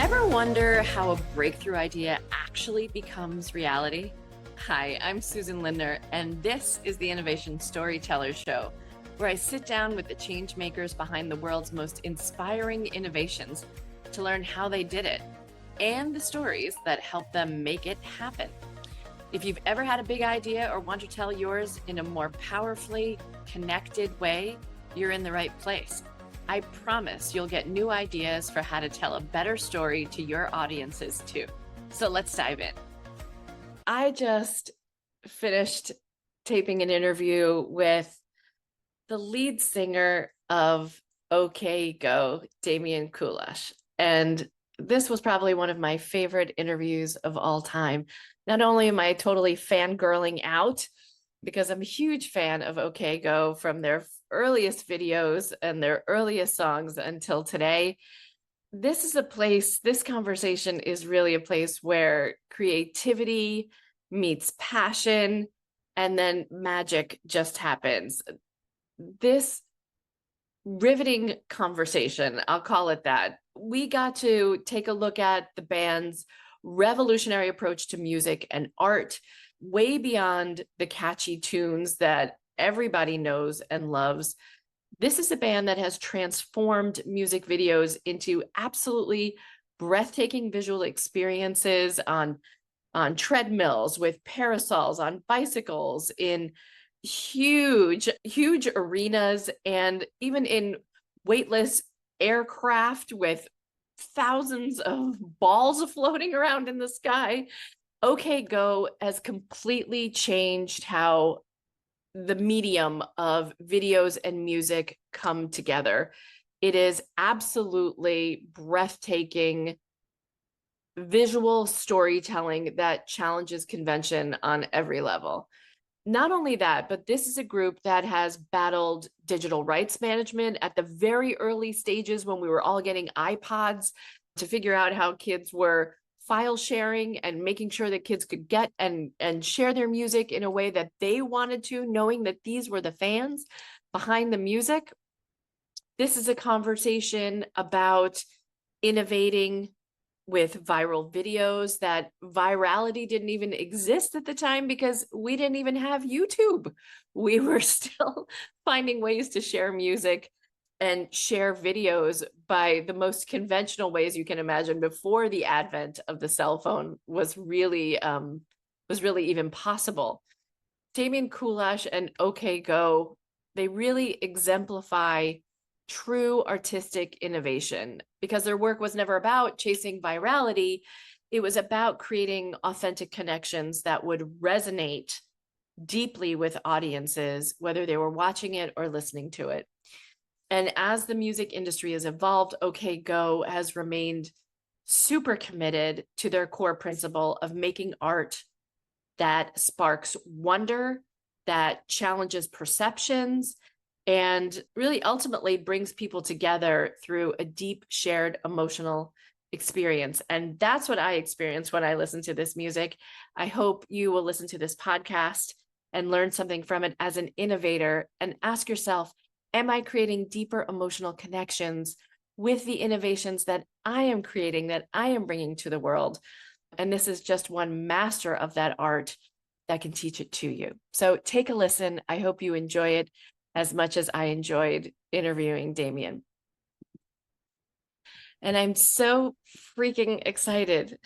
Ever wonder how a breakthrough idea actually becomes reality? Hi, I'm Susan Lindner, and this is the Innovation Storytellers Show, where I sit down with the change makers behind the world's most inspiring innovations to learn how they did it and the stories that help them make it happen. If you've ever had a big idea or want to tell yours in a more powerfully connected way, you're in the right place. I promise you'll get new ideas for how to tell a better story to your audiences too. So let's dive in. I just finished taping an interview with the lead singer of OK Go, Damian Kulash. And this was probably one of my favorite interviews of all time. Not only am I totally fangirling out, because I'm a huge fan of OK Go from their earliest videos and their earliest songs until today. This conversation is really a place where creativity meets passion and then magic just happens. This riveting conversation, I'll call it that. We got to take a look at the band's revolutionary approach to music and art, way beyond the catchy tunes that everybody knows and loves. This is a band that has transformed music videos into absolutely breathtaking visual experiences on treadmills, with parasols, on bicycles, in huge arenas, and even in weightless aircraft with thousands of balls floating around in the sky. OK Go has completely changed how the medium of videos and music come together. It is absolutely breathtaking visual storytelling that challenges convention on every level. Not only that, but this is a group that has battled digital rights management at the very early stages when we were all getting iPods to figure out how kids were file sharing and making sure that kids could get and share their music in a way that they wanted to, knowing that these were the fans behind the music. This is a conversation about innovating with viral videos. That virality didn't even exist at the time because we didn't even have YouTube. We were still finding ways to share music and share videos by the most conventional ways you can imagine before the advent of the cell phone was really even possible. Damian Kulash and OK Go, they really exemplify true artistic innovation because their work was never about chasing virality. It was about creating authentic connections that would resonate deeply with audiences, whether they were watching it or listening to it. And as the music industry has evolved, OK Go has remained super committed to their core principle of making art that sparks wonder, that challenges perceptions, and really ultimately brings people together through a deep shared emotional experience. And that's what I experienced when I listened to this music. I hope you will listen to this podcast and learn something from it as an innovator and ask yourself, am I creating deeper emotional connections with the innovations that I am creating, that I am bringing to the world? And this is just one master of that art that can teach it to you. So take a listen. I hope you enjoy it as much as I enjoyed interviewing Damian. And I'm so freaking excited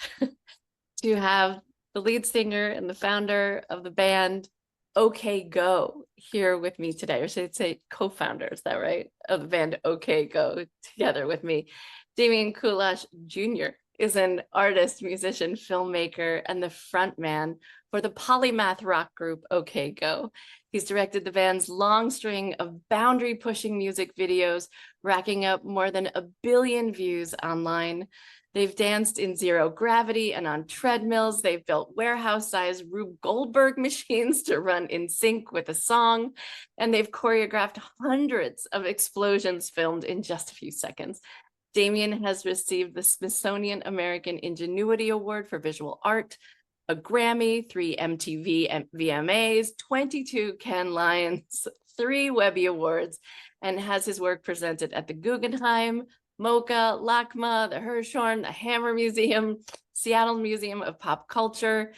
to have the lead singer and the founder of the band OK Go here with me today, or should I say co-founder, is that right, of the band OK Go together with me. Damian Kulash Jr. is an artist, musician, filmmaker, and the frontman for the polymath rock group OK Go. He's directed the band's long string of boundary-pushing music videos, racking up more than 1 billion views online. They've danced in zero gravity and on treadmills. They've built warehouse-sized Rube Goldberg machines to run in sync with a song. And they've choreographed hundreds of explosions filmed in just a few seconds. Damian has received the Smithsonian American Ingenuity Award for Visual Art, a Grammy, 3 MTV VMAs, 22 Cannes Lions, 3 Webby Awards, and has his work presented at the Guggenheim, MoCA, LACMA, the Hirshhorn, the Hammer Museum, Seattle Museum of Pop Culture.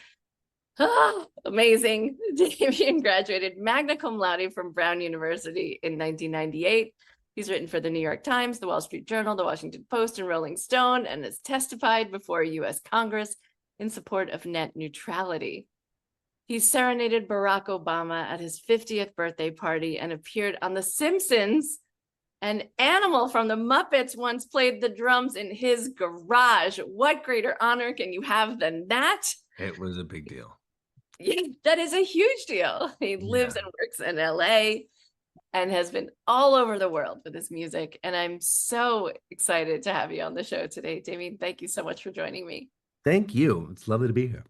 Ah, amazing. Damian graduated magna cum laude from Brown University in 1998. He's written for the New York Times, the Wall Street Journal, the Washington Post, and Rolling Stone, and has testified before US Congress in support of net neutrality. He serenaded Barack Obama at his 50th birthday party and appeared on The Simpsons. An animal from the Muppets once played the drums in his garage. What greater honor can you have than that? It was a big deal. Yeah, that is a huge deal. He lives and works in LA and has been all over the world with his music. And I'm so excited to have you on the show today, Damian. Thank you so much for joining me. Thank you. It's lovely to be here.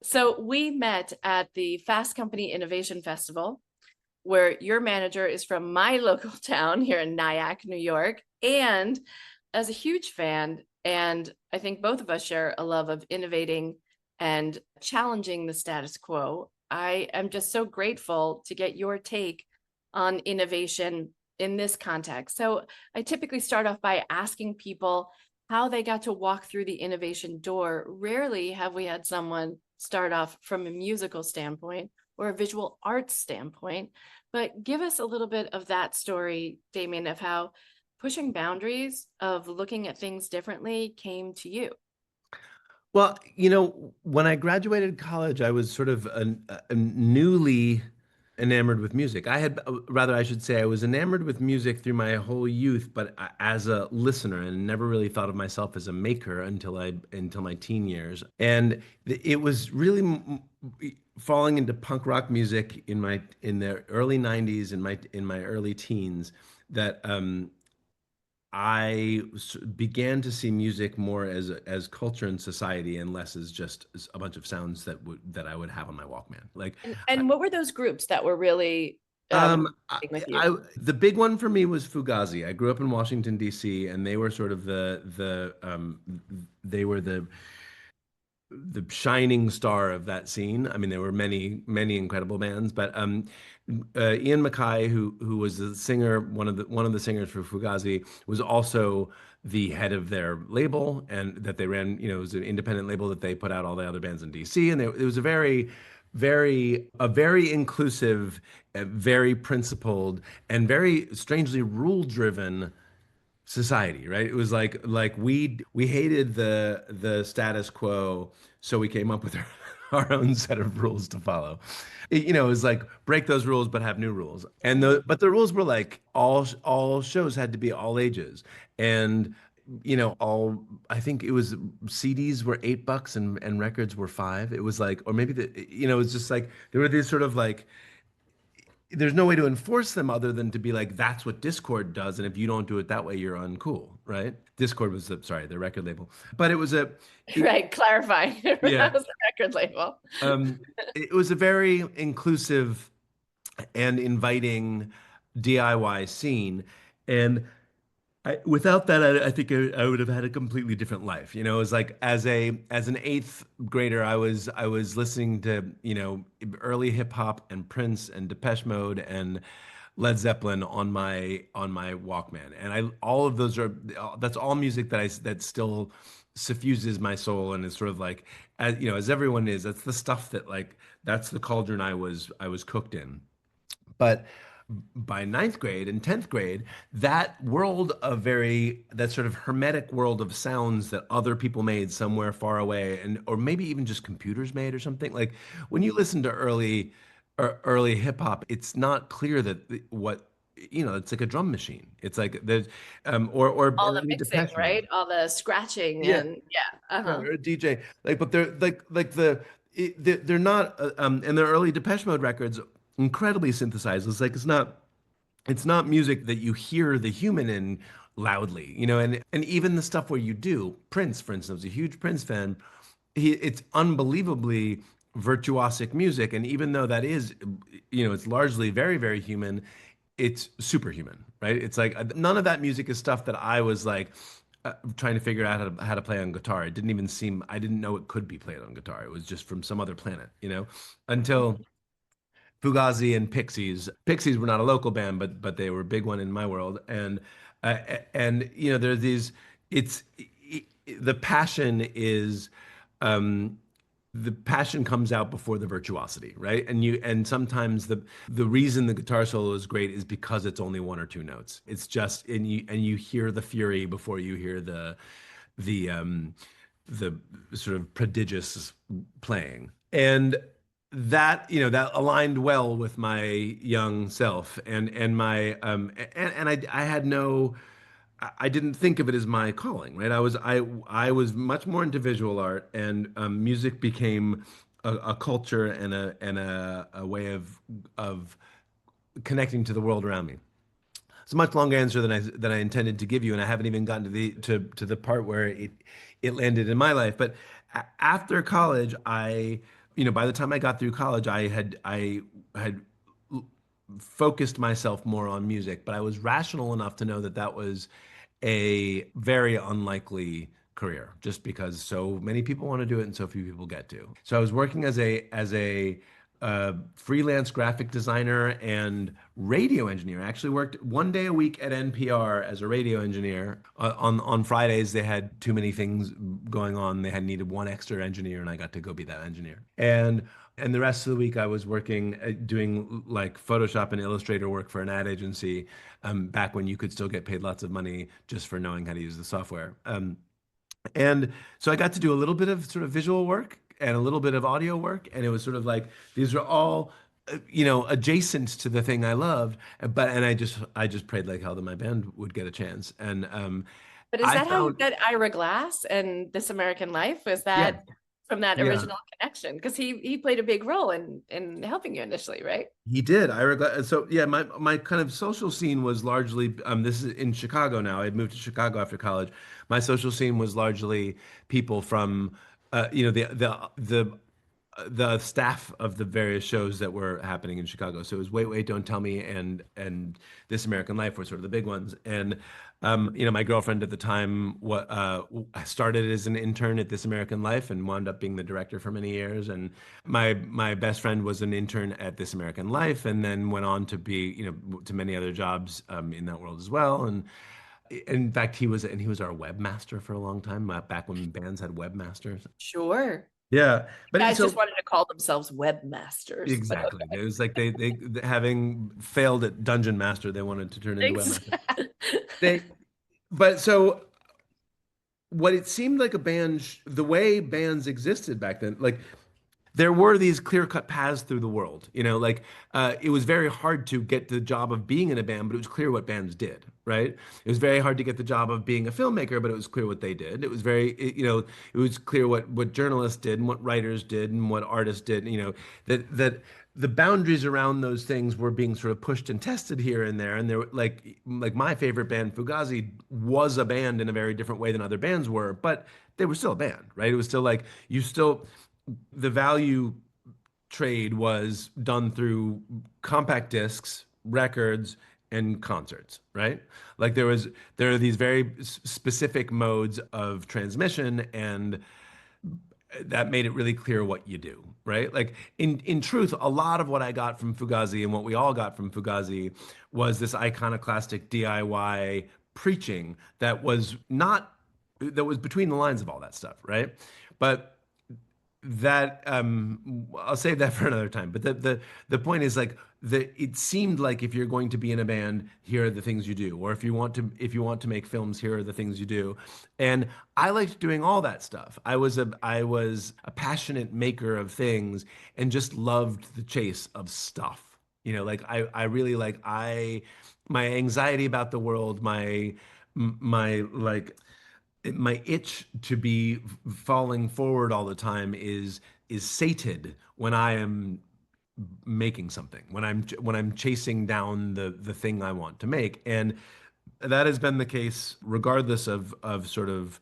So we met at the Fast Company Innovation Festival, where your manager is from my local town here in Nyack, New York. And as a huge fan, and I think both of us share a love of innovating and challenging the status quo, I am just so grateful to get your take on innovation in this context. So I typically start off by asking people how they got to walk through the innovation door. Rarely have we had someone start off from a musical standpoint or a visual arts standpoint, but give us a little bit of that story, Damian, of how pushing boundaries of looking at things differently came to you. Well, when I graduated college, I was sort of a newly enamored with music. Rather, I should say, I was enamored with music through my whole youth, but as a listener, and never really thought of myself as a maker until my teen years. And it was really falling into punk rock music in the early '90s, in my early teens, that began to see music more as culture and society, and less as just a bunch of sounds that I would have on my Walkman. And what were those groups that were really with you? The big one for me was Fugazi. I grew up in Washington D.C., and they were sort of they were the shining star of that scene. I mean, there were many incredible bands, but Ian MacKaye, who was the singer, one of the singers for Fugazi, was also the head of their label, and that they ran. It was an independent label that they put out all the other bands in DC, and it was a very inclusive, very principled, and very strangely rule-driven society, right? It was like we hated the status quo, so we came up with our own set of rules to follow. It was like break those rules but have new rules. And the rules were like all shows had to be all ages. And all I think it was CDs were $8 and records were 5. It was like, or maybe it was just like there were these sort of like there's no way to enforce them other than to be like, that's what Discord does. And if you don't do it that way, you're uncool, right? Discord was the record label, but it was right. Clarifying. Yeah. That was the record label. It was a very inclusive and inviting DIY scene. And without that, I think I would have had a completely different life. It was like as an eighth grader, I was listening to early hip hop and Prince and Depeche Mode and Led Zeppelin on my Walkman, and all of those that's all music that still suffuses my soul, and is sort of like as everyone is. That's the stuff that's the cauldron I was cooked in. But by ninth grade and 10th grade, that sort of hermetic world of sounds that other people made somewhere far away, or maybe even just computers made or something. Like when you listen to early hip hop, it's not clear that it's like a drum machine. It's like there's or all the early mixing, Depeche right? Mode. All the scratching Yeah. and Or a DJ, but they're they're not and the early Depeche Mode records incredibly synthesized. It's not music that you hear the human in loudly, and even the stuff where you do. Prince, for instance, a huge Prince fan. It's unbelievably virtuosic music, and even though that is, it's largely very, very human, it's superhuman, right? It's like none of that music is stuff that I was like trying to figure out how to play on guitar. I didn't know it could be played on guitar. It was just from some other planet, until Fugazi and Pixies. Pixies were not a local band, but they were a big one in my world. And And there's these. It's the passion is. Um, the passion comes out before the virtuosity, right? And sometimes the reason the guitar solo is great is because it's only one or two notes. It's just and you hear the fury before you hear the the sort of prodigious playing. And that aligned well with my young self and my and I had no I didn't think of it as my calling, right? I was much more into visual art, and music became a culture and a way of connecting to the world around me. It's a much longer answer than I intended to give you, and I haven't even gotten to the part where it landed in my life. But after college, by the time I got through college, I had focused myself more on music, but I was rational enough to know that that was a very unlikely career just because so many people want to do it and so few people get to. So I was working as a freelance graphic designer and radio engineer. I actually worked one day a week at NPR as a radio engineer. On Fridays, they had too many things going on. They had needed one extra engineer, and I got to go be that engineer. And the rest of the week, I was working doing like Photoshop and Illustrator work for an ad agency. Back when you could still get paid lots of money just for knowing how to use the software. And so I got to do a little bit of sort of visual work and a little bit of audio work, and it was sort of like these are all adjacent to the thing I loved. And I just prayed like hell that my band would get a chance. And But is I that how you found got Ira Glass and This American Life? Was yeah, that from that yeah. original connection? Because he played a big role in helping you initially, right? He did. I regret. So yeah, my kind of social scene was largely. This is in Chicago now. I had moved to Chicago after college. My social scene was largely people from, the staff of the various shows that were happening in Chicago. So it was Wait, Wait, Don't Tell Me and This American Life were sort of the big ones. And my girlfriend at the time started as an intern at This American Life and wound up being the director for many years. And my best friend was an intern at This American Life and then went on to be, to many other jobs in that world as well. And in fact, he was our webmaster for a long time, back when bands had webmasters. Sure. Yeah, but Guys so just wanted to call themselves webmasters, but exactly. It was like they having failed at Dungeon Master, they wanted to turn into okay. Webmaster. They, but so what it seemed like a band, the way bands existed back then, like there were these clear-cut paths through the world. It was very hard to get the job of being in a band, but it was clear what bands did, right? It was very hard to get the job of being a filmmaker, but it was clear what they did. It was it was clear what journalists did and what writers did and what artists did. That the boundaries around those things were being sort of pushed and tested here and there. And there, like my favorite band, Fugazi, was a band in a very different way than other bands were, but they were still a band, right? It was still like the value trade was done through compact discs, records, and concerts, right? Like there are these very specific modes of transmission, and that made it really clear what you do, right? Like in truth, a lot of what I got from Fugazi and what we all got from Fugazi was this iconoclastic DIY preaching that was between the lines of all that stuff, right? But that I'll save that for another time. But the point is like it seemed like if you're going to be in a band, here are the things you do, or if you want to make films, here are the things you do. And I liked doing all that stuff. I was a passionate maker of things and just loved the chase of stuff. Like I really like my anxiety about the world, my like my itch to be falling forward all the time is sated when I am making something, when I'm chasing down the thing I want to make. And that has been the case regardless of sort of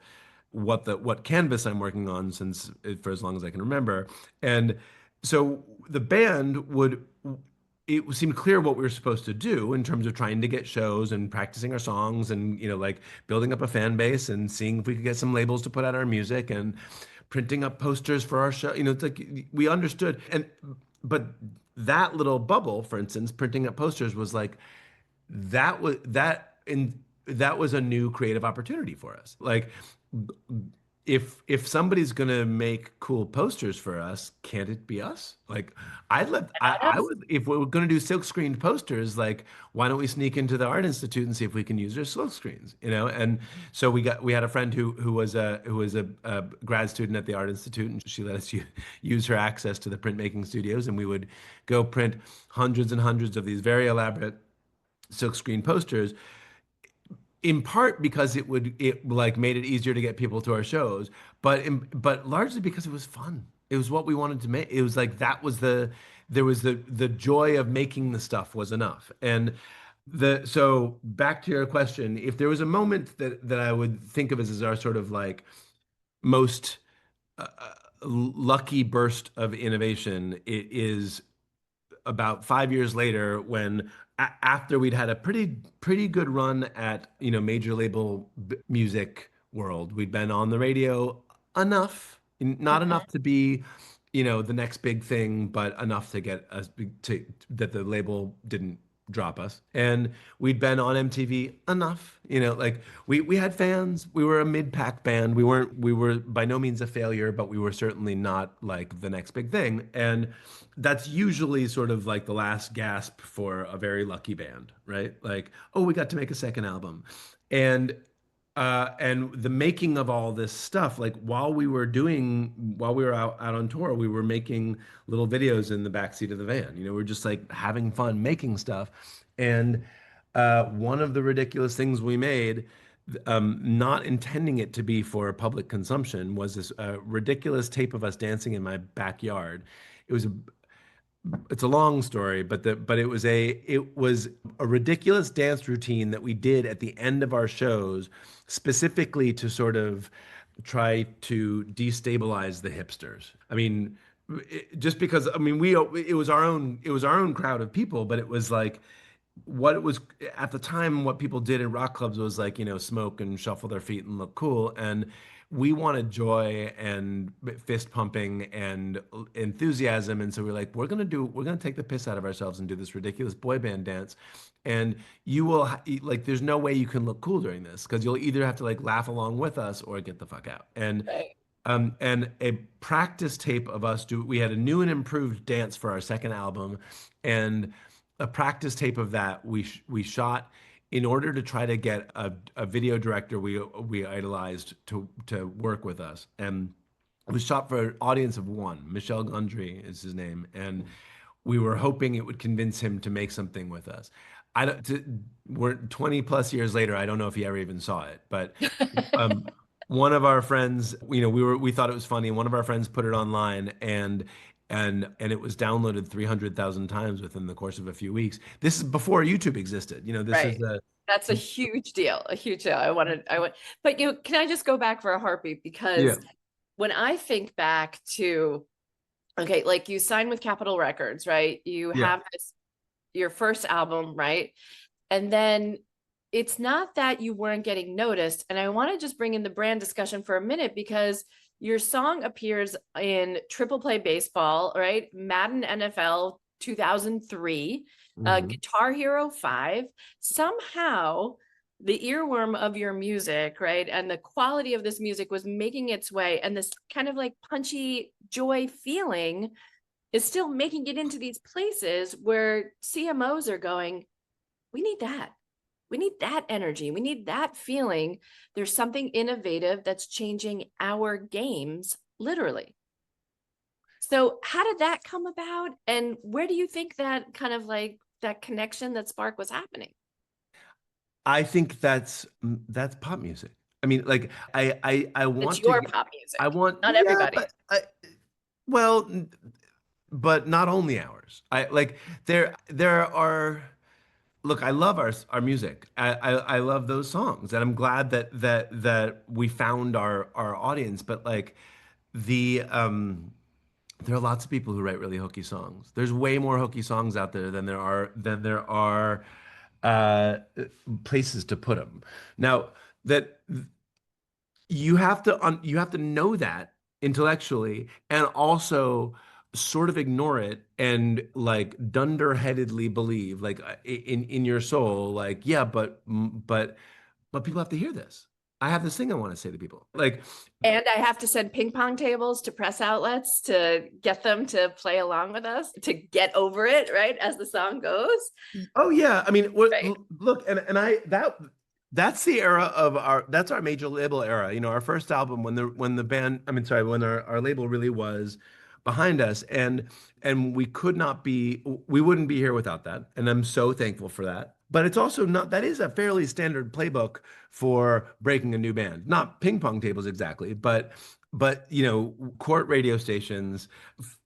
what canvas I'm working on since for as long as I can remember. And so the band it seemed clear what we were supposed to do in terms of trying to get shows and practicing our songs and like building up a fan base and seeing if we could get some labels to put out our music and printing up posters for our show. It's like we understood. But that little bubble, for instance, printing up posters was like that was that in that was a new creative opportunity for us. Like, if somebody's gonna make cool posters for us, can't it be us? Like, I Us. would, if we were gonna do silk screened posters, like, why don't we sneak into the Art Institute and see if we can use their silk screens, you know? And so we had a friend who was a grad student at the Art Institute, and she let us use her access to the printmaking studios, and we would go print hundreds and hundreds of these very elaborate silkscreen posters, in part because it like made it easier to get people to our shows, but largely because it was fun. It was what we wanted to make. It was like that was there was the joy of making the stuff was enough. And so back to your question, if there was a moment that I would think of as our sort of like most lucky burst of innovation, it is about 5 years later when after we'd had a pretty good run at major label music world. We'd been on the radio enough, not enough to be the next big thing, but enough to get us to that the label didn't drop us. And we'd been on MTV enough, like we had fans. We were a mid-pack band. We were by no means a failure, but we were certainly not like the next big thing. And that's usually sort of like the last gasp for a very lucky band, right? Like, oh, we got to make a second album. And the making of all this stuff, like while we were out on tour, we were making little videos in the backseat of the van. We're just like having fun making stuff. And one of the ridiculous things we made, not intending it to be for public consumption, was this ridiculous tape of us dancing in my backyard. It was a it's a long story, but it was a ridiculous dance routine that we did at the end of our shows, specifically to sort of try to destabilize the hipsters. I mean, just because I mean we it was our own crowd of people, but it was like what it was at the time, what people did in rock clubs was like, smoke and shuffle their feet and look cool. And we wanted joy and fist pumping and enthusiasm. And so we're like, we're gonna take the piss out of ourselves and do this ridiculous boy band dance. And you will like, there's no way you can look cool during this because you'll either have to like laugh along with us or get the fuck out. Right. And a practice tape of us we had a new and improved dance for our second album, and a practice tape of that we shot in order to try to get a video director we idolized to work with us. And it was shot for an audience of one. Michel Gondry is his name, and we were hoping it would convince him to make something with us. I don't. We're 20 plus years later. I don't know if he ever even saw it, but um, one of our friends, we thought it was funny. One of our friends put it online, and it was downloaded 300,000 times within the course of a few weeks. This is before YouTube existed. This is Right. That's a huge deal. A huge deal. But can I just go back for a heartbeat? yeah, Because when I think back to, okay, like you signed with Capitol Records, right? You yeah. have your first album, right? And then it's not that you weren't getting noticed. And I want to just bring in the brand discussion for a minute because your song appears in Triple Play Baseball, right? Madden NFL 2003, Mhm. Guitar Hero 5. Somehow, the earworm of your music, right? And the quality of this music was making its way, and this kind of like punchy joy feeling is still making it into these places where CMOs are going, we need that. We need that energy. We need that feeling. There's something innovative that's changing our games, literally. So, how did that come about? And where do you think that kind of like that connection, that spark was happening? I think that's pop music. I mean, like I It's want your to pop I music, want not yeah, everybody's. but well, but not only ours. I like there are look, I love our music. I love those songs, and I'm glad that we found our audience. But like the there are lots of people who write really hooky songs. There's way more hooky songs out there than there are uh, places to put them. Now that you have to know that intellectually and also sort of ignore it and like dunderheadedly believe like in your soul like yeah but but people have to hear this. I have this thing I want to say to people. Like, And I have to send ping pong tables to press outlets to get them to play along with us, to get over it, right? As the song goes. oh yeah, I mean, Right. look, and I that's the era of that's our major label era. You know, our first album when the band, I mean, sorry, when our label really was behind us, and we wouldn't be here without that, and I'm so thankful for that. But it's also not, that is a fairly standard playbook for breaking a new band. Not ping pong tables exactly, but you know, court radio stations,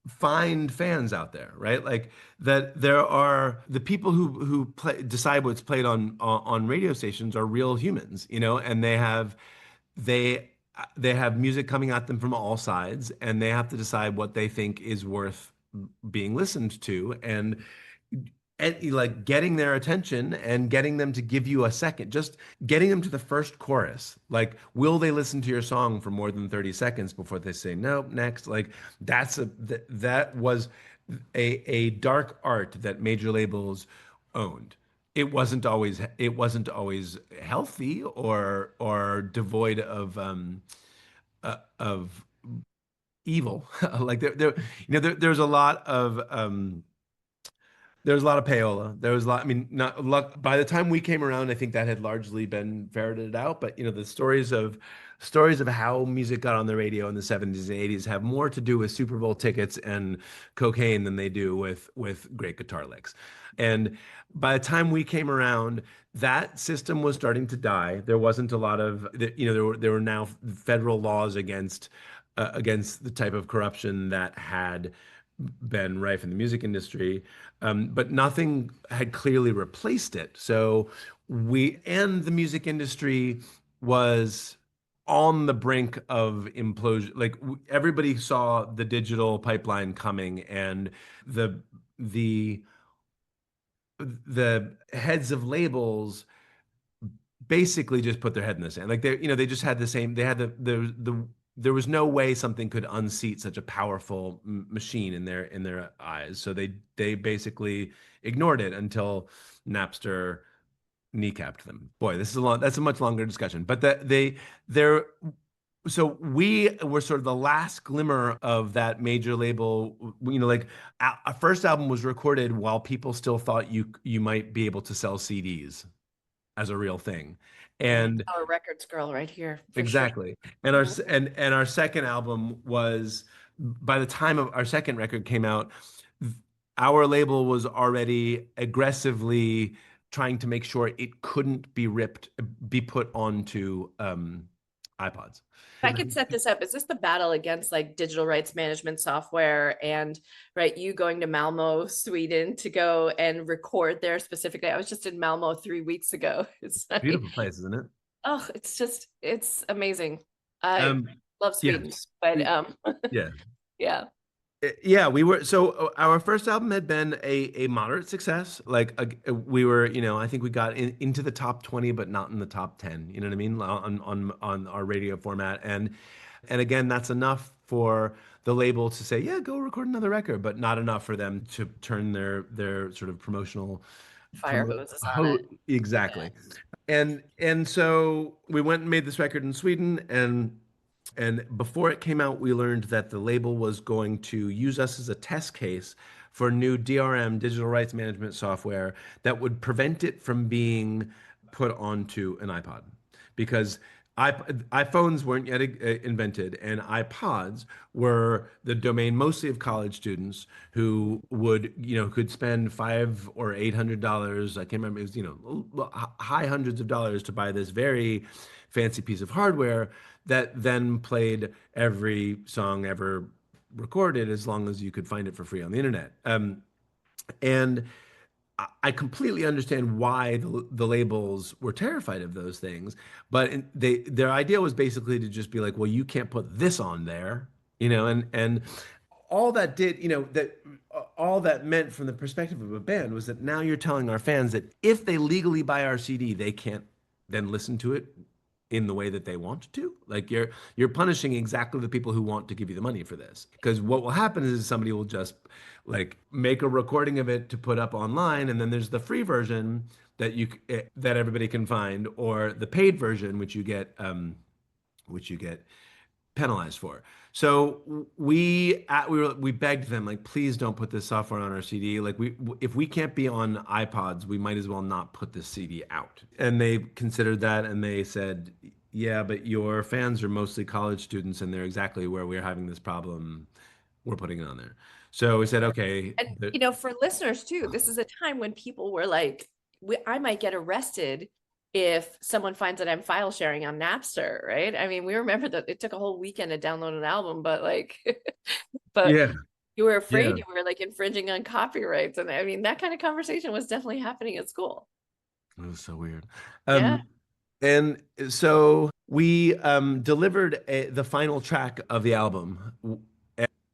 find fans out there, right? Like that there are the people who decide what's played on radio stations are real humans, you know, and they they have music coming at them from all sides, and they have to decide what they think is worth being listened to, and like getting their attention and getting them to give you a second, just getting them to the first chorus. Like, will they listen to your song for more than 30 seconds before they say, nope, next? Like, that was a dark art that major labels owned. It wasn't always healthy or devoid of evil. Like there's a lot of there was a lot of payola. There was a lot. I mean, not luck. By the time we came around, I think that had largely been ferreted out. But you know, the stories of how music got on the radio in the 70s and 80s have more to do with Super Bowl tickets and cocaine than they do with great guitar licks. And by the time we came around, that system was starting to die. There wasn't a lot of, you know, there were now federal laws against the type of corruption that had been rife in the music industry, but nothing had clearly replaced it. So the music industry was on the brink of implosion. Like everybody saw the digital pipeline coming, and the the the heads of labels basically just put their head in the sand. Like they just had the same. They had there was no way something could unseat such a powerful machine in their eyes. So they basically ignored it until Napster kneecapped them. Boy, that's a much longer discussion. But they're so we were sort of the last glimmer of that major label. You know, like our first album was recorded while people still thought you might be able to sell CDs as a real thing. Right. And Our records girl right here for sure. exactly. And Mhm. our second album was, by the time of our second record came out, our label was already aggressively trying to make sure it couldn't be put onto iPods. If I could set this up, is this the battle against like digital rights management software and right, you going to Malmo, Sweden to go and record there specifically? I was just in Malmo 3 weeks ago. It's like, Beautiful place, isn't it? oh, it's amazing. I Um, love Sweden, yes. but Yeah. yeah. Yeah, we were, so our first album had been a moderate success. Like we were, you know, I think we got into the top 20, but not in the top 10. You know what I mean? On our radio format, and again, that's enough for the label to say, yeah, go record another record, but not enough for them to turn their sort of promotional Fire promo hoses on it. Yeah. exactly. And so we went and made this record in Sweden, and before it came out, we learned that the label was going to use us as a test case for new DRM, digital rights management software, that would prevent it from being put onto an iPod. Because iPhones weren't yet invented, and iPods were the domain mostly of college students who could spend $500 or $800. I can't remember. It was, high hundreds of dollars to buy this very fancy piece of hardware that then played every song ever recorded, as long as you could find it for free on the internet. And I completely understand why the labels were terrified of those things, but their idea was basically to just be like, well, you can't put this on there, and all that did, all that meant from the perspective of a band was that now you're telling our fans that if they legally buy our CD, they can't then listen to it in the way that they want to. Like you're punishing exactly the people who want to give you the money for this. Because what will happen is somebody will just like make a recording of it to put up online, and then there's the free version that everybody can find, or the paid version, which you get penalized for. So we begged them, like, please don't put this software on our CD. Like, if we can't be on iPods, we might as well not put this CD out. And they considered that, and they said, yeah, but your fans are mostly college students, and they're exactly where we're having this problem. We're putting it on there. So we said, okay. And, you know, for listeners too, this is a time when people were like, I might get arrested if someone finds that I'm file sharing on Napster, right? I mean, we remember that it took a whole weekend to download an album, but like, but Yeah, you were yeah. afraid you were like infringing on copyrights. And I mean, that kind of conversation was definitely happening at school. It was so weird. Yeah. And so we delivered the final track of the album.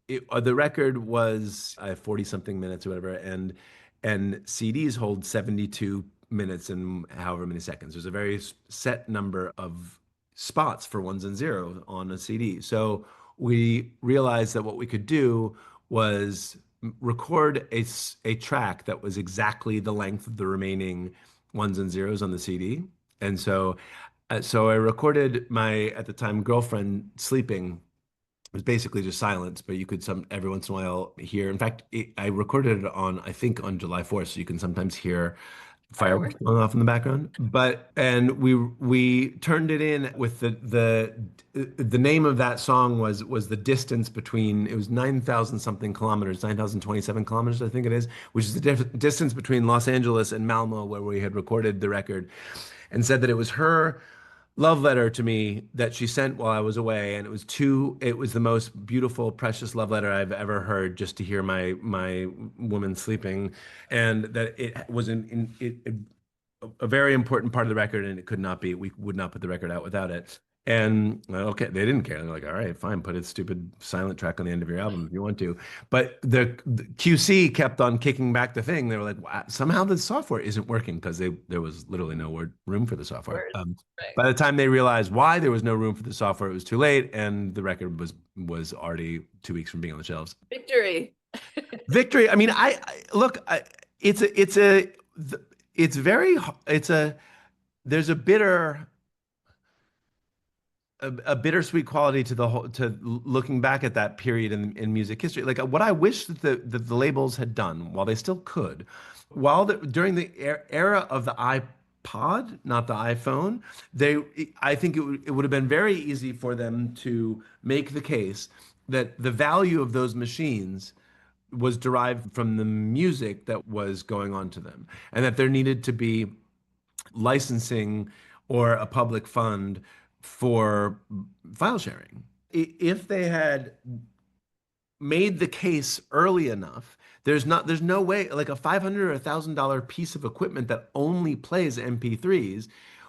The record was 40 something minutes or whatever, and CDs hold 72 minutes and however many seconds. There's a very set number of spots for ones and zeros on a CD. So we realized that what we could do was record a track that was exactly the length of the remaining ones and zeros on the CD. And so I recorded my, at the time, girlfriend sleeping. It was basically just silence, but you could every once in a while hear. In fact, I recorded it on, I think, on July 4th, so you can sometimes hear fireworks Fireworks. going off in the background. And we turned it in with the name of that song was the distance between, it was 9,000 something kilometers, 9,027 kilometers, I think it is, which is the distance between Los Angeles and Malmo, where we had recorded the record, and said that it was her love letter to me that she sent while I was away, and it was the most beautiful, precious love letter I've ever heard, just to hear my woman sleeping, and that it was a very important part of the record, and we would not put the record out without it. And well, okay, they didn't care. They're like, all right, fine, put a stupid silent track on the end of your album if you want to. But the QC kept on kicking back the thing. They were like, wow, somehow the software isn't working, because there was literally no room for the software. Words. Right. By the time they realized why there was no room for the software, it was too late, and the record was already 2 weeks from being on the shelves. Victory. Victory. I mean, look, there's a bittersweet quality to to looking back at that period in music history. Like, what I wish that the labels had done, while they still could, during the era of the iPod, not the iPhone, I think it would have been very easy for them to make the case that the value of those machines was derived from the music that was going on to them, and that there needed to be licensing or a public fund for file sharing. If they had made the case early enough, there's no way, like, a $500 or $1,000 piece of equipment that only plays MP3s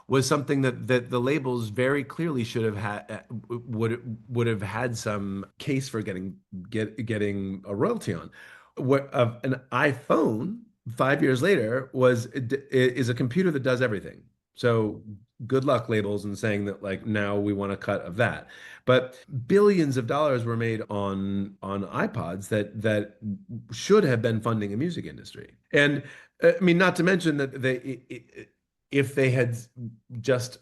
was something that the labels very clearly should have had, would have had some case for getting a royalty on. What of an iPhone 5 years later is a computer that does everything. So good luck, labels, in saying that, like, now we want a cut of that. But billions of dollars were made on iPods that should have been funding a music industry. And I mean, not to mention that if they had just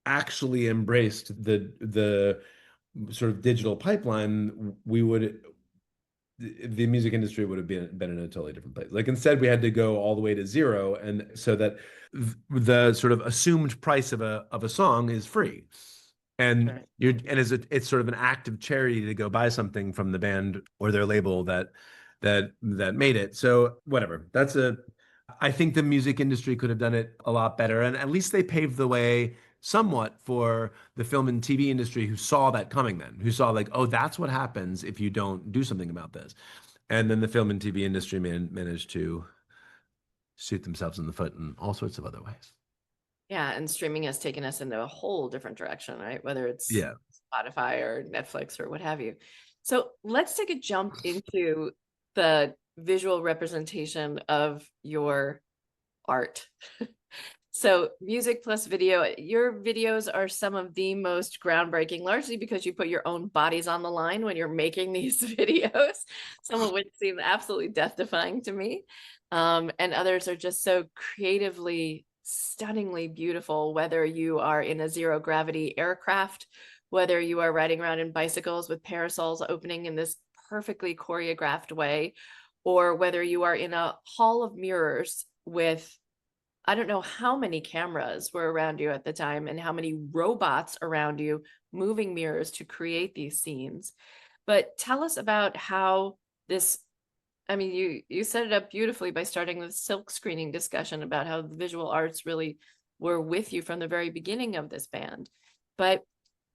actually embraced the sort of digital pipeline, the music industry would have been in a totally different place. Like, instead, we had to go all the way to zero, and so that the sort of assumed price of a song is free, and Right. it's sort of an act of charity to go buy something from the band or their label that made it. So whatever. I think the music industry could have done it a lot better, and at least they paved the way somewhat for the film and TV industry, who saw that coming, who saw, like, oh, that's what happens if you don't do something about this. And then the film and TV industry managed to shoot themselves in the foot in all sorts of other ways. Yeah, and streaming has taken us into a whole different direction, right? Whether it's Yeah. Spotify or Netflix or what have you. So let's take a jump into the visual representation of your art. So music plus video, your videos are some of the most groundbreaking, largely because you put your own bodies on the line when you're making these videos, some of which seem absolutely death-defying to me. And others are just so creatively, stunningly beautiful, whether you are in a zero gravity aircraft, whether you are riding around in bicycles with parasols opening in this perfectly choreographed way, or whether you are in a hall of mirrors with, I don't know how many cameras were around you at the time and how many robots around you moving mirrors to create these scenes. But tell us about how this, I mean, you set it up beautifully by starting with silk screening discussion about how the visual arts really were with you from the very beginning of this band. But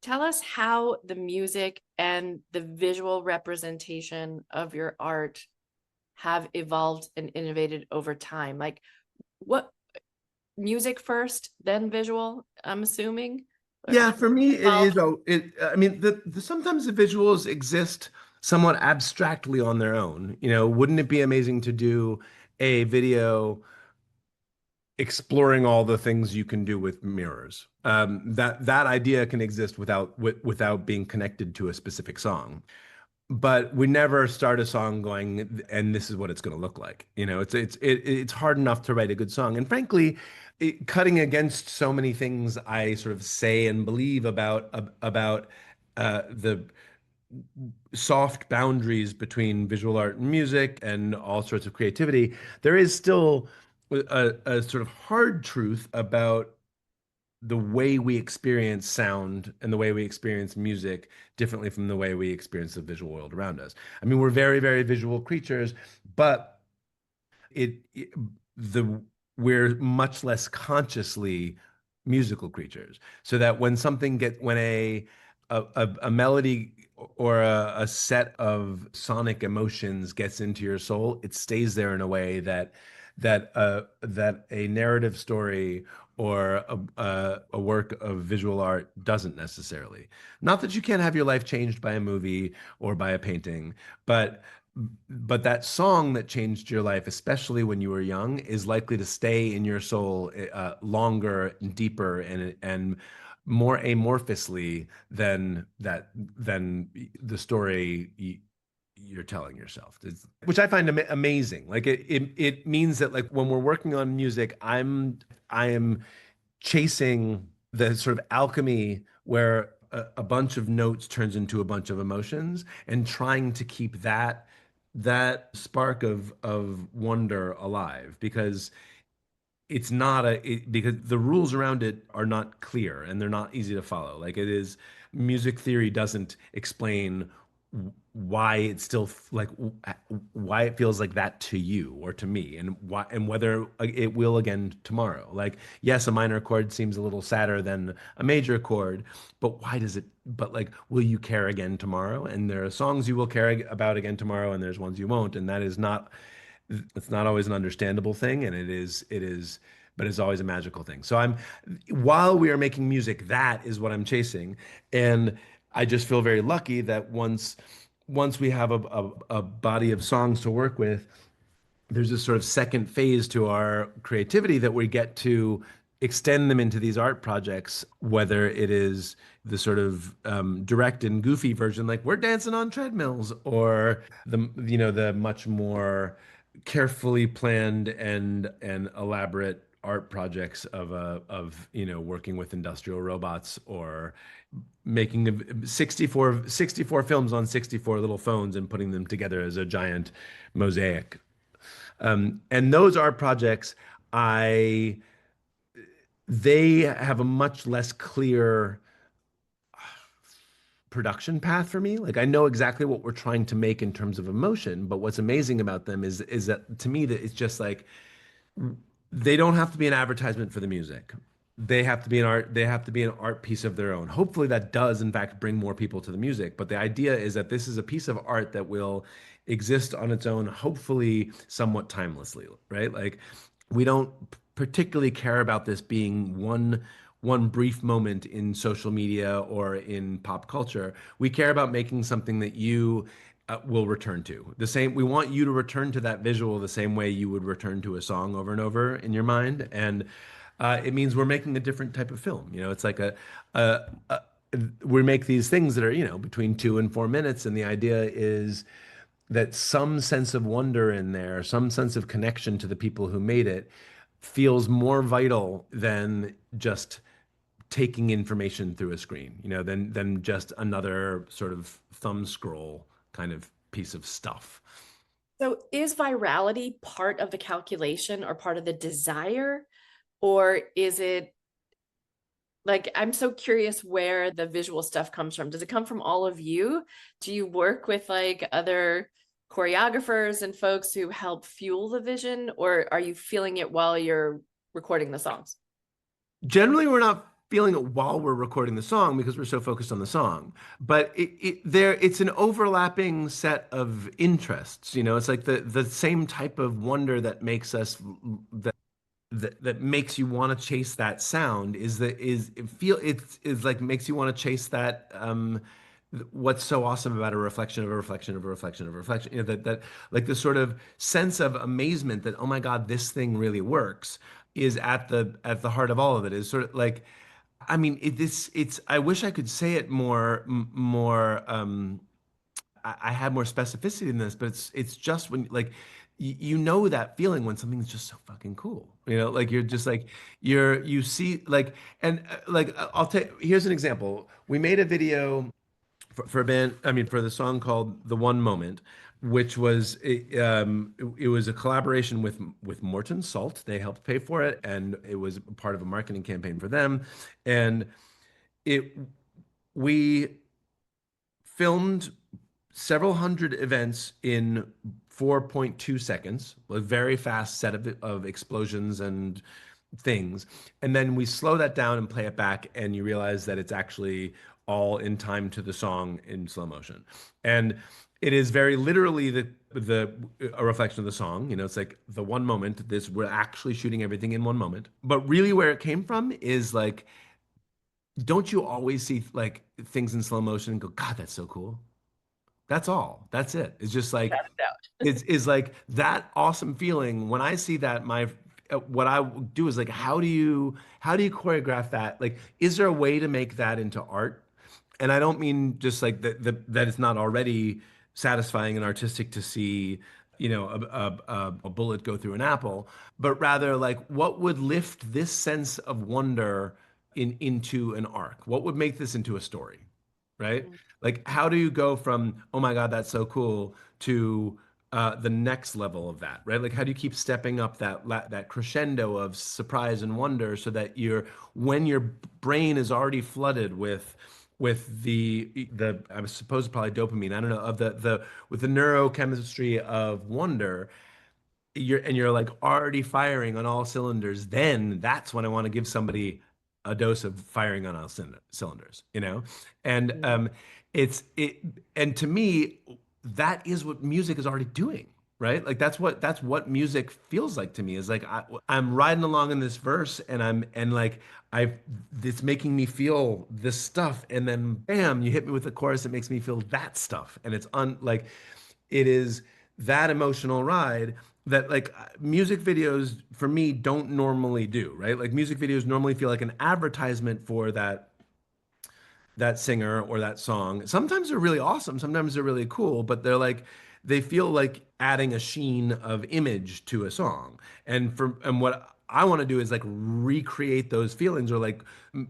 tell us how the music and the visual representation of your art have evolved and innovated over time. Like, what, music first, then visual, I'm assuming? Or how Yeah, for me, it evolved? is. Oh, I mean, sometimes the visuals exist somewhat abstractly on their own. Wouldn't it be amazing to do a video exploring all the things you can do with mirrors? That idea can exist without being connected to a specific song. But we never start a song going, and this is what it's going to look like. It's hard enough to write a good song, and frankly, cutting against so many things I sort of say and believe about the soft boundaries between visual art and music and all sorts of creativity, there is still a sort of hard truth about the way we experience sound and the way we experience music differently from the way we experience the visual world around us. I mean, we're very, very visual creatures, but it the we're much less consciously musical creatures. So that when a melody or a set of sonic emotions gets into your soul, it stays there in a way that a narrative story or a work of visual art doesn't necessarily. Not that you can't have your life changed by a movie or by a painting, but that song that changed your life, especially when you were young, is likely to stay in your soul longer and deeper and more amorphously than the story you're telling yourself. Which I find amazing. Like it means that like when we're working on music, I am chasing the sort of alchemy where a bunch of notes turns into a bunch of emotions and trying to keep that spark of wonder alive because because the rules around it are not clear and they're not easy to follow. Like it is, music theory doesn't explain why it's still why it feels like that to you or to me and whether it will again tomorrow. Like, yes, a minor chord seems a little sadder than a major chord, but why does it, but like, will you care again tomorrow? And there are songs you will care about again tomorrow and there's ones you won't, and that is not, it's not always an understandable thing, and but it's always a magical thing. So while we are making music, that is what I'm chasing. And I just feel very lucky that once we have a body of songs to work with, there's this sort of second phase to our creativity that we get to extend them into these art projects, whether it is the sort of direct and goofy version, like we're dancing on treadmills, or the much more carefully planned and elaborate art projects of working with industrial robots or making 64 films on 64 little phones and putting them together as a giant mosaic. And those art projects, I they have a much less clear production path for me. Like I know exactly what we're trying to make in terms of emotion, but what's amazing about them is that to me that it's just like they don't have to be an advertisement for the music. They have to be an art piece of their own. Hopefully that does in fact bring more people to the music, but the idea is that this is a piece of art that will exist on its own, hopefully somewhat timelessly, right? Like we don't particularly care about this being one brief moment in social media or in pop culture. We care about making something that you will return to. The same, we want you to return to that visual the same way you would return to a song over and over in your mind. And it means we're making a different type of film. It's like we make these things that are, between 2 and 4 minutes. And the idea is that some sense of wonder in there, some sense of connection to the people who made it feels more vital than just taking information through a screen, than just another sort of thumb scroll kind of piece of stuff. So is virality part of the calculation or part of the desire? Or is it like, I'm so curious where the visual stuff comes from. Does it come from all of you? Do you work with like other choreographers and folks who help fuel the vision, or are you feeling it while you're recording the songs? Generally, we're not feeling it while we're recording the song because we're so focused on the song. But it's an overlapping set of interests. It's like the same type of wonder that makes us that makes you want to chase that sound is that is it feel it's is like makes you want to chase that what's so awesome about a reflection of a reflection of a reflection of a reflection, that like the sort of sense of amazement that, oh my God, this thing really works, is at the heart of all of it. Is sort of like, I mean, it's I wish I could say it more I had more specificity in this, but it's just when, like, that feeling when something's just so fucking cool. Like you're just like you see, like, and like I'll take here's an example. We made a video for a band, I mean, for the song called "The One Moment," which was it was a collaboration with Morton Salt. They helped pay for it, and it was part of a marketing campaign for them, and it we filmed several hundred events in 4.2 seconds, a very fast set of explosions and things. And then we slow that down and play it back, and you realize that it's actually all in time to the song in slow motion. And it is very literally the a reflection of the song. It's like the one moment, this we're actually shooting everything in one moment. But really where it came from is like, don't you always see like things in slow motion and go, God, that's so cool? That's all. That's it. It's just like Without a doubt. it's like that awesome feeling when I see that. What I do is like, how do you choreograph that? Like, is there a way to make that into art? And I don't mean just like that it's not already satisfying and artistic to see, a bullet go through an apple, but rather like what would lift this sense of wonder into an arc? What would make this into a story? Right? Like, how do you go from, oh my God, that's so cool, to the next level of that, right? Like, how do you keep stepping up that crescendo of surprise and wonder so that when your brain is already flooded with the I suppose probably dopamine, I don't know, of the with the neurochemistry of wonder, you're like already firing on all cylinders, then that's when I want to give somebody a dose of firing on all cylinders, and Mhm. it and to me, that is what music is already doing, right? Like that's what music feels like to me, is like I'm riding along in this verse, and like I it's making me feel this stuff, and then bam, you hit me with the chorus that makes me feel that stuff, and like it is that emotional ride that, like, music videos for me don't normally do, right? Like music videos normally feel like an advertisement for that singer or that song. Sometimes they're really awesome, sometimes they're really cool, but they feel like adding a sheen of image to a song. And what I want to do is like recreate those feelings, or like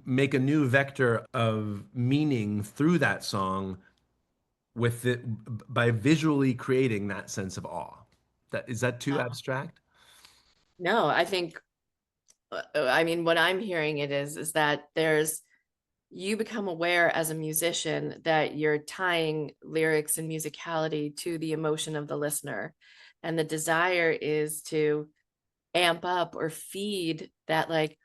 make a new vector of meaning through that song with it by visually creating that sense of awe. That too Oh, abstract? no, I think, I mean, what I'm hearing it is that you become aware as a musician that you're tying lyrics and musicality to the emotion of the listener. And the desire is to amp up or feed that like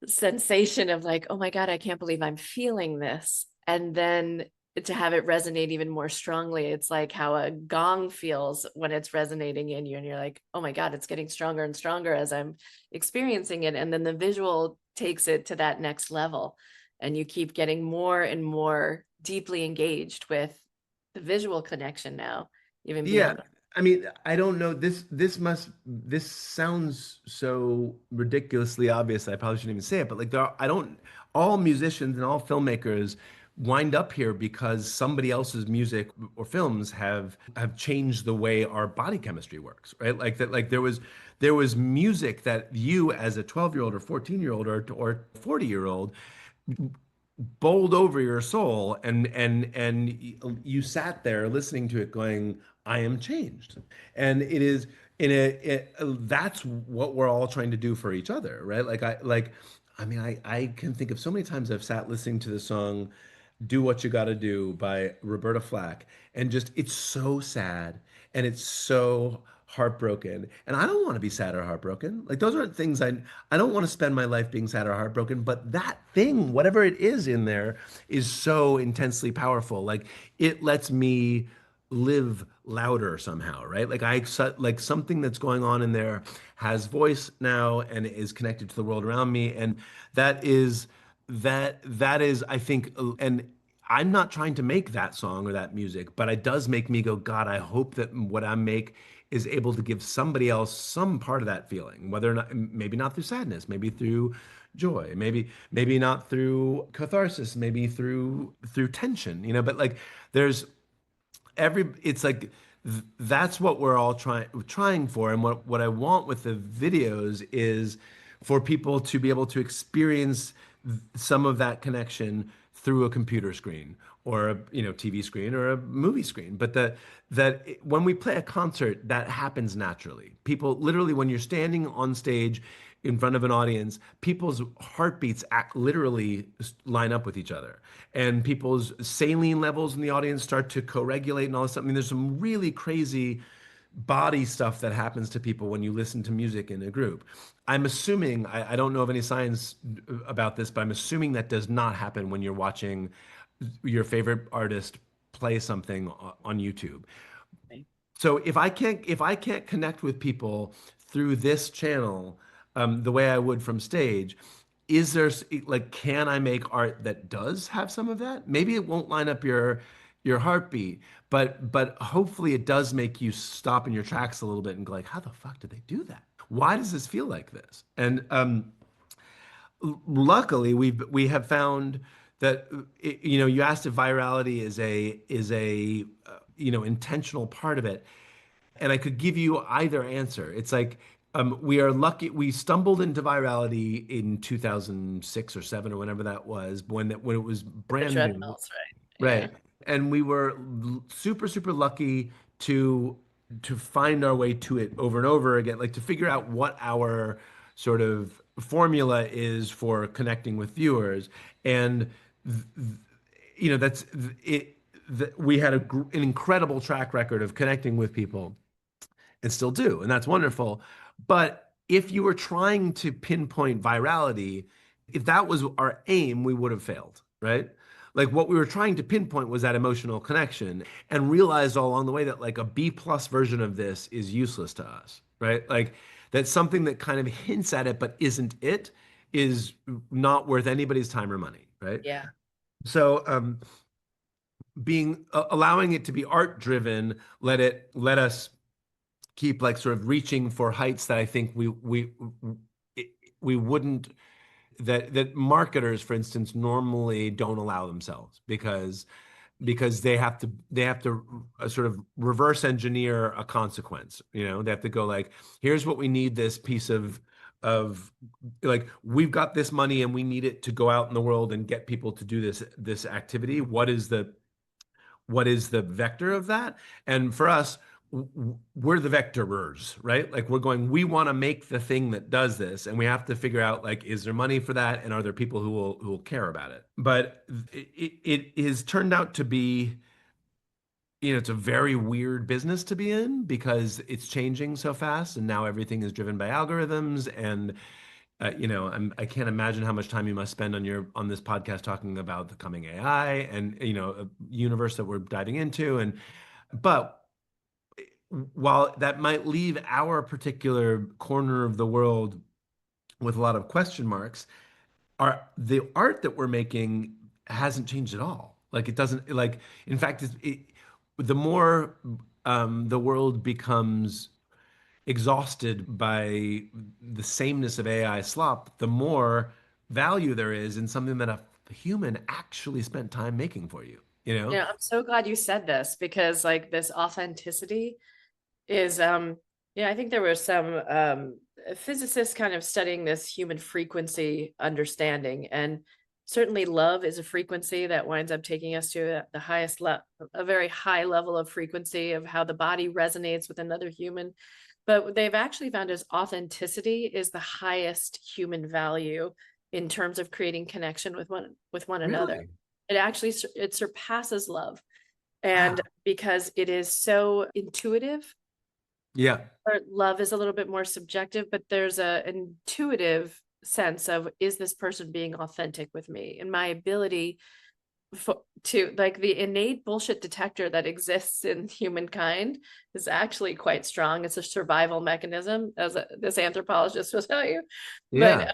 sensation of like, oh my God, I can't believe I'm feeling this. And then to have it resonate even more strongly, it's like how a gong feels when it's resonating in you. And you're like, oh my God, it's getting stronger and stronger as I'm experiencing it. And then the visual takes it to that next level. And you keep getting more and more deeply engaged with the visual connection now, even Yeah. beyond. I mean, I don't know. This sounds so ridiculously obvious. I probably shouldn't even say it, but like I don't all musicians and all filmmakers, wind up here because somebody else's music or films have changed the way our body chemistry works, right? Like that, like there was music that you as a 12-year-old or 14-year-old or 40-year-old bowled over your soul, and you sat there listening to it going, I am changed. And it is that's what we're all trying to do for each other, right? I mean, I can think of so many times I've sat listening to the song Do What You Gotta Do by Roberta Flack, and just it's so sad and it's so heartbroken. And I don't want to be sad or heartbroken. Like those aren't things I don't want to spend my life being sad or heartbroken, but that thing, whatever it is in there, is so intensely powerful. Like it lets me live louder somehow, right? Like something that's going on in there has voice now and is connected to the world around me, and that is that is I think, and I'm not trying to make that song or that music, but it does make me go, God, I hope that what I make is able to give somebody else some part of that feeling, whether or not, maybe not through sadness, maybe through joy, maybe not through catharsis, maybe through tension, but like there's it's like that's what we're all trying for. And what I want with the videos is for people to be able to experience some of that connection through a computer screen or a TV screen or a movie screen. But when we play a concert, that happens naturally. People literally, when you're standing on stage in front of an audience, people's heartbeats literally line up with each other, and people's saline levels in the audience start to co-regulate and all this stuff. I mean, there's some really crazy body stuff that happens to people when you listen to music in a group. I'm assuming, I don't know of any science about this, but I'm assuming that does not happen when you're watching your favorite artist play something on YouTube. Right. So if I can't connect with people through this channel, the way I would from stage, is there like, can I make art that does have some of that? Maybe it won't line up your heartbeat, but hopefully it does make you stop in your tracks a little bit and go like, how the fuck did they do that? Why does this feel like this? And luckily we have found that you asked if virality is a intentional part of it, and I could give you either answer. It's like, we are lucky we stumbled into virality in 2006 or 7 or whenever that was, when it was The brand new. treadmills, right? Yeah. Right. And we were super, super lucky to find our way to it over and over again, like to figure out what our sort of formula is for connecting with viewers. And that's it. We had an incredible track record of connecting with people and still do, and that's wonderful. But if you were trying to pinpoint virality, if that was our aim, we would have failed, right? Like what we were trying to pinpoint was that emotional connection, and realized all along the way that like a B plus version of this is useless to us, right? Like that something that kind of hints at it but isn't it is not worth anybody's time or money, right? Yeah. So being allowing it to be art driven, let us keep like sort of reaching for heights that I think we wouldn't, that marketers, for instance, normally don't allow themselves, because they have to sort of reverse engineer a consequence. They have to go like, here's what we need this piece of like, we've got this money and we need it to go out in the world and get people to do this activity. What is the vector of that? And for us, we're the vectorers, right? Like we want to make the thing that does this, and we have to figure out like, is there money for that, and are there people who will care about it? But it has turned out to be, it's a very weird business to be in, because it's changing so fast, and now everything is driven by algorithms. And I can't imagine how much time you must spend on this podcast talking about the coming AI and a universe that we're diving into. But while that might leave our particular corner of the world with a lot of question marks, the art that we're making hasn't changed at all. Like it doesn't, like, in fact, the more the world becomes exhausted by the sameness of AI slop, the more value there is in something that the human actually spent time making for you, you know? I'm so glad you said this because like this authenticity is I think there were some physicists kind of studying this human frequency understanding, and certainly love is a frequency that winds up taking us to the highest level, a very high level of frequency of how the body resonates with another human. But what they've actually found is authenticity is the highest human value in terms of creating connection with one another. Really? It actually it surpasses love. Wow. And because it is so intuitive, Yeah. or love is a little bit more subjective, but there's an intuitive sense of, is this person being authentic with me? And my ability to like the innate bullshit detector that exists in humankind is actually quite strong. It's a survival mechanism, as this anthropologist will tell you. But Yeah.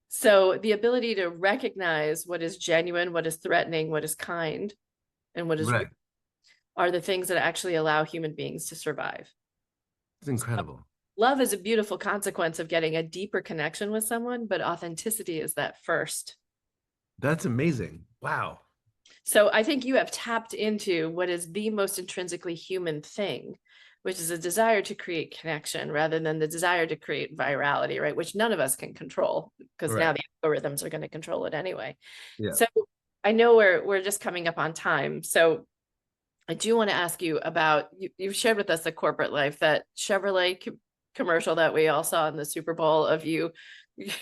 so the ability to recognize what is genuine, what is threatening, what is kind, and what is Right. are the things that actually allow human beings to survive. It's incredible. Love is a beautiful consequence of getting a deeper connection with someone, but authenticity is that first. That's amazing. Wow. So I think you have tapped into what is the most intrinsically human thing, which is a desire to create connection rather than the desire to create virality, right? Which none of us can control because now Right. the algorithms are going to control it anyway. Yeah. So I know we're just coming up on time. So I do want to ask you about you've shared with us the corporate life, that Chevrolet commercial that we all saw in the Super Bowl of you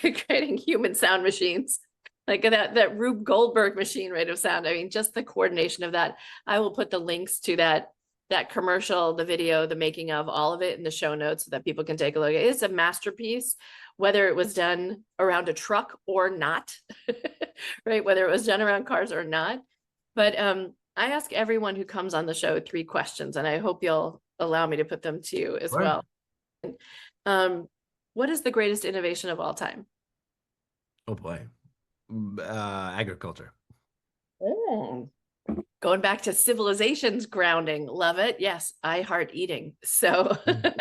creating human sound machines, like that Rube Goldberg machine rate of sound. I mean, just the coordination of that. I will put the links to that commercial, the video, the making of all of it in the show notes so that people can take a look. It's a masterpiece, whether it was done around a truck or not, right? Whether it was done around cars or not. But I ask everyone who comes on the show 3 questions, and I hope you'll allow me to put them to you as Right. well. Um, what is the greatest innovation of all time? Oh boy. Agriculture. Oh. Going back to civilization's grounding, love it. Yes, I heart eating. So, Mm.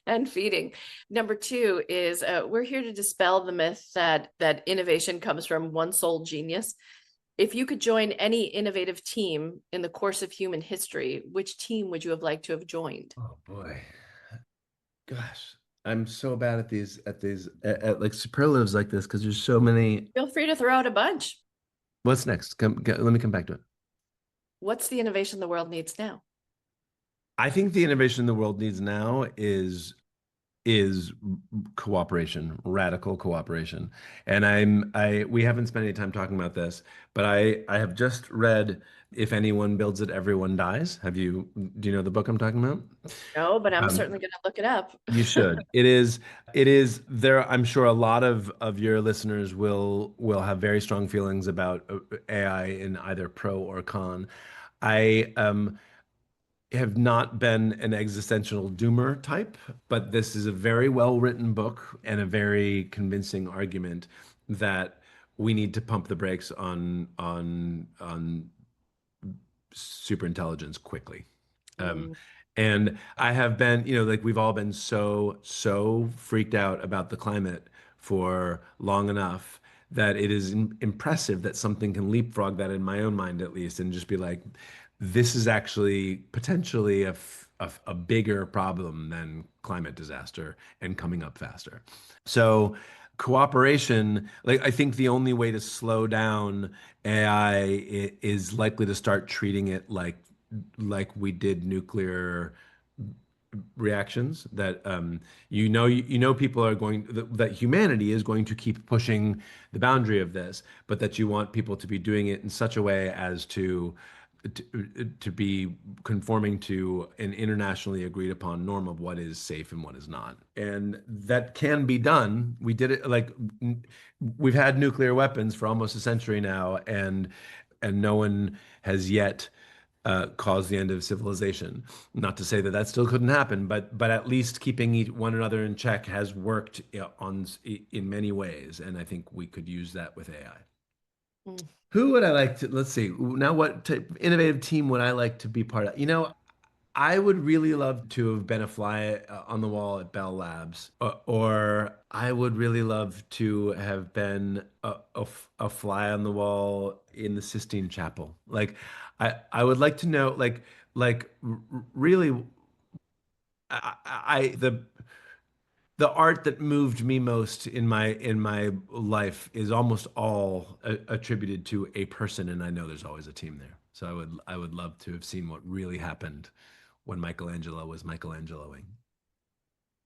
and feeding. Number 2 is we're here to dispel the myth that innovation comes from one sole genius. If you could join any innovative team in the course of human history, which team would you have liked to have joined? Oh boy. Gosh. I'm so bad at at like superlatives like this because there's so many. Feel free to throw out a bunch. What's next? Let me come back to it. What's the innovation the world needs now? I think the innovation the world needs now is cooperation, radical cooperation. And I we haven't spent any time talking about this, but I have just read If Anyone Builds It, Everyone Dies. Do you know the book I'm talking about? No, but I'm Um, certainly going to look it up. you should. It is there. I'm sure a lot of your listeners will have very strong feelings about AI in either pro or con. I have not been an existential doomer type, but this is a very well written book and a very convincing argument that we need to pump the brakes on super intelligence quickly. Um, Mm, and I have been, like we've all been so freaked out about the climate for long enough that it is impressive that something can leapfrog that in my own mind, at least, and just be like, this is actually potentially a bigger problem than climate disaster and coming up faster. So cooperation, like I think the only way to slow down AI is likely to start treating it like we did nuclear reactions that people are that humanity is going to keep pushing the boundary of this, but that you want people to be doing it in such a way as to be conforming to an internationally agreed upon norm of what is safe and what is not. And that can be done. We did it we've had nuclear weapons for almost a century now, and no one has yet caused the end of civilization. Not to say that that still couldn't happen, but at least keeping one another in check has worked in many ways, and I think we could use that with AI. mm. Who would I like to, let's see, now what type of innovative team would I like to be part of? I would really love to have been a fly on the wall at Bell Labs, or I would really love to have been a fly on the wall in the Sistine Chapel. Like, I would like to know, really, the art that moved me most in my life is almost all attributed to a person, and I know there's always a team there. So I would love to have seen what really happened when Michelangelo was Michelangeloing.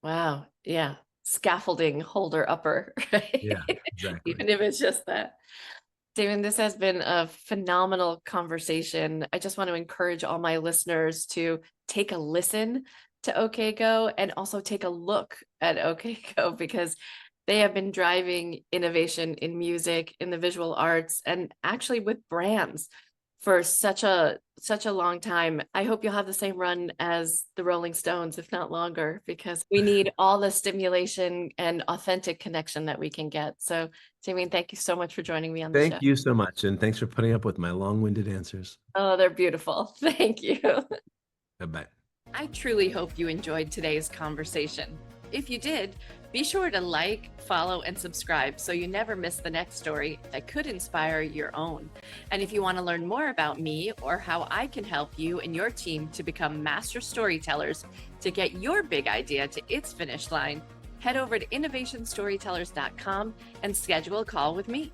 Wow. Yeah. Scaffolding holder upper, right? Yeah, exactly. Even if it's just that. Damon, this has been a phenomenal conversation. I just want to encourage all my listeners to take a listen to OK Go and also take a look at OK Go because they have been driving innovation in music, in the visual arts, and actually with brands for such a long time. I hope you'll have the same run as the Rolling Stones, if not longer, because we need all the stimulation and authentic connection that we can get. So, Damien, thank you so much for joining me on the show. Thank you so much, and thanks for putting up with my long-winded answers. Oh, they're beautiful. Thank you. Bye-bye. I truly hope you enjoyed today's conversation. If you did, be sure to like, follow, and subscribe so you never miss the next story that could inspire your own. And if you want to learn more about me or how I can help you and your team to become master storytellers to get your big idea to its finish line, head over to innovationstorytellers.com and schedule a call with me.